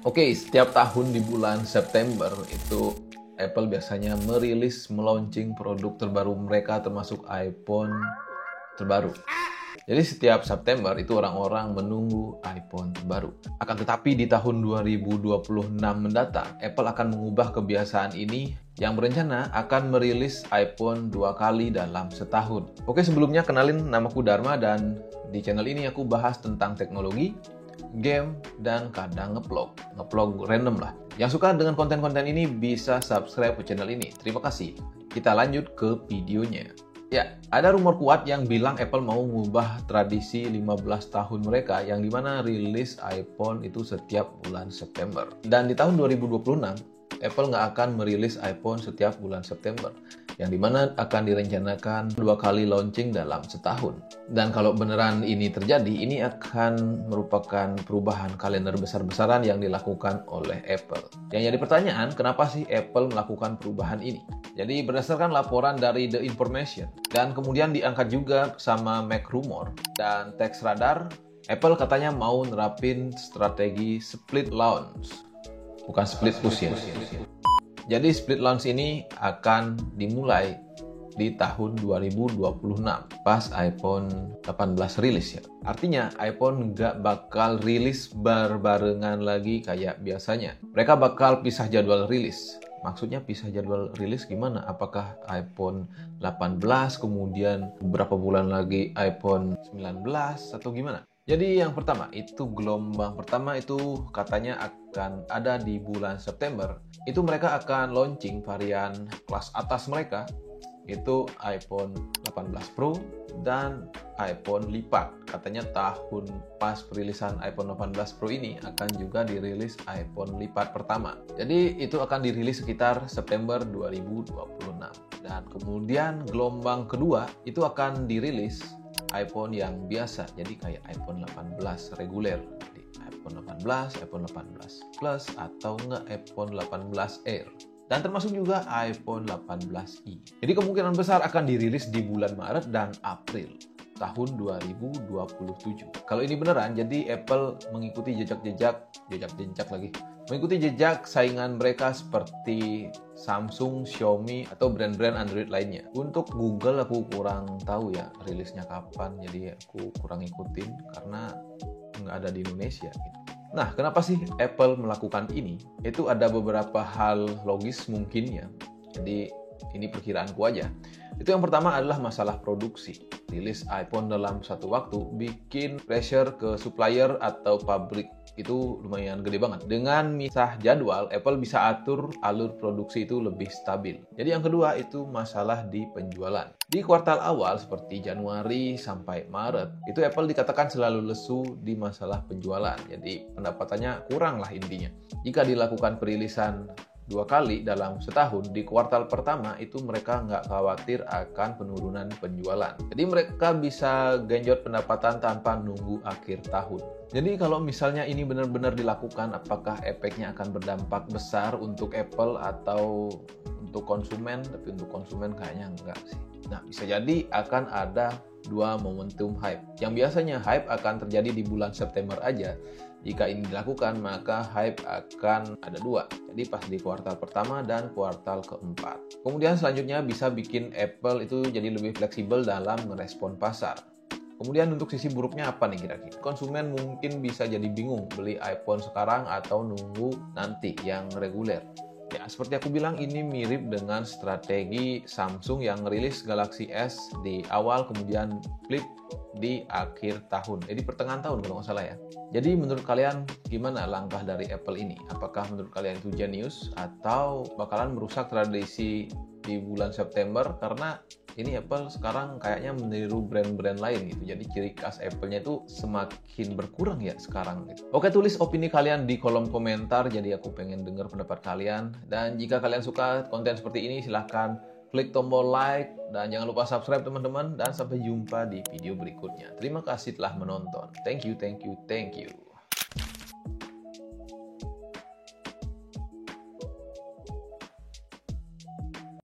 Oke, setiap tahun di bulan September itu Apple biasanya melaunching produk terbaru mereka termasuk iPhone terbaru. Jadi setiap September itu orang-orang menunggu iPhone terbaru. Akan tetapi di tahun 2026 mendatang, Apple akan mengubah kebiasaan ini yang berencana akan merilis iPhone 2 kali dalam setahun. Oke, sebelumnya kenalin, namaku Dharma dan di channel ini aku bahas tentang teknologi, game, dan kadang ngevlog random lah. Yang suka dengan konten-konten ini bisa subscribe ke channel ini. Terima kasih. Kita lanjut ke videonya. Ya, ada rumor kuat yang bilang Apple mau mengubah tradisi 15 tahun mereka yang dimana rilis iPhone itu setiap bulan September. Dan di tahun 2026, Apple nggak akan merilis iPhone setiap bulan September, yang dimana akan direncanakan 2 kali launching dalam setahun. Dan kalau beneran ini terjadi, ini akan merupakan perubahan kalender besar-besaran yang dilakukan oleh Apple. Yang jadi pertanyaan, kenapa sih Apple melakukan perubahan ini? Jadi berdasarkan laporan dari The Information, dan kemudian diangkat juga sama Mac Rumor dan TechRadar, Apple katanya mau nerapin strategi split launch. Bukan split push ya. Jadi split launch ini akan dimulai di tahun 2026 pas iPhone 18 rilis ya. Artinya iPhone nggak bakal rilis barengan lagi kayak biasanya. Mereka bakal pisah jadwal rilis. Maksudnya pisah jadwal rilis gimana? Apakah iPhone 18 kemudian beberapa bulan lagi iPhone 19 atau gimana? Jadi yang pertama, itu gelombang pertama itu katanya akan ada di bulan September. Itu mereka akan launching varian kelas atas mereka, itu iPhone 18 Pro dan iPhone lipat. Katanya tahun pas perilisan iPhone 18 Pro ini akan juga dirilis iPhone lipat pertama. Jadi itu akan dirilis sekitar September 2026. Dan kemudian gelombang kedua itu akan dirilis iPhone yang biasa, jadi kayak iPhone 18 reguler, iPhone 18, iPhone 18 Plus, atau enggak iPhone 18 Air. Dan termasuk juga iPhone 18i. Jadi kemungkinan besar akan dirilis di bulan Maret dan April tahun 2027. Kalau ini beneran, jadi Apple mengikuti mengikuti jejak saingan mereka seperti Samsung, Xiaomi, atau brand-brand Android lainnya. Untuk Google aku kurang tahu ya rilisnya kapan, jadi aku kurang ikutin karena nggak ada di Indonesia gitu. Nah, kenapa sih Apple melakukan ini? Itu ada beberapa hal logis mungkin ya. Jadi ini perkiraanku aja. Itu yang pertama adalah masalah produksi. Rilis iPhone dalam satu waktu bikin pressure ke supplier atau pabrik itu lumayan gede banget. Dengan misah jadwal, Apple bisa atur alur produksi itu lebih stabil. Jadi yang kedua itu masalah di penjualan. Di kuartal awal seperti Januari sampai Maret, itu Apple dikatakan selalu lesu di masalah penjualan. Jadi pendapatannya kurang lah intinya. Jika dilakukan perilisan 2 kali dalam setahun, di kuartal pertama itu mereka nggak khawatir akan penurunan penjualan. Jadi mereka bisa genjot pendapatan tanpa nunggu akhir tahun. Jadi kalau misalnya ini benar-benar dilakukan, apakah efeknya akan berdampak besar untuk Apple atau untuk konsumen? Tapi untuk konsumen kayaknya enggak sih. Nah, bisa jadi akan ada dua momentum hype. Yang biasanya hype akan terjadi di bulan September aja. Jika ini dilakukan, maka hype akan ada dua. Jadi pas di kuartal pertama dan kuartal keempat. Kemudian selanjutnya bisa bikin Apple itu jadi lebih fleksibel dalam merespon pasar. Kemudian untuk sisi buruknya apa nih kira-kira? Konsumen mungkin bisa jadi bingung beli iPhone sekarang atau nunggu nanti yang reguler. Ya, seperti aku bilang, ini mirip dengan strategi Samsung yang rilis Galaxy S di awal, kemudian Flip di akhir tahun. Di pertengahan tahun kalau nggak salah ya. Jadi menurut kalian gimana langkah dari Apple ini? Apakah menurut kalian itu jenius atau bakalan merusak tradisi di bulan September? Karena ini Apple sekarang kayaknya meniru brand-brand lain gitu. Jadi ciri khas Apple-nya itu semakin berkurang ya sekarang gitu. Oke, tulis opini kalian di kolom komentar. Jadi aku pengen dengar pendapat kalian. Dan jika kalian suka konten seperti ini, silahkan klik tombol like dan jangan lupa subscribe teman-teman. Dan sampai jumpa di video berikutnya. Terima kasih telah menonton. Thank you, thank you, thank you.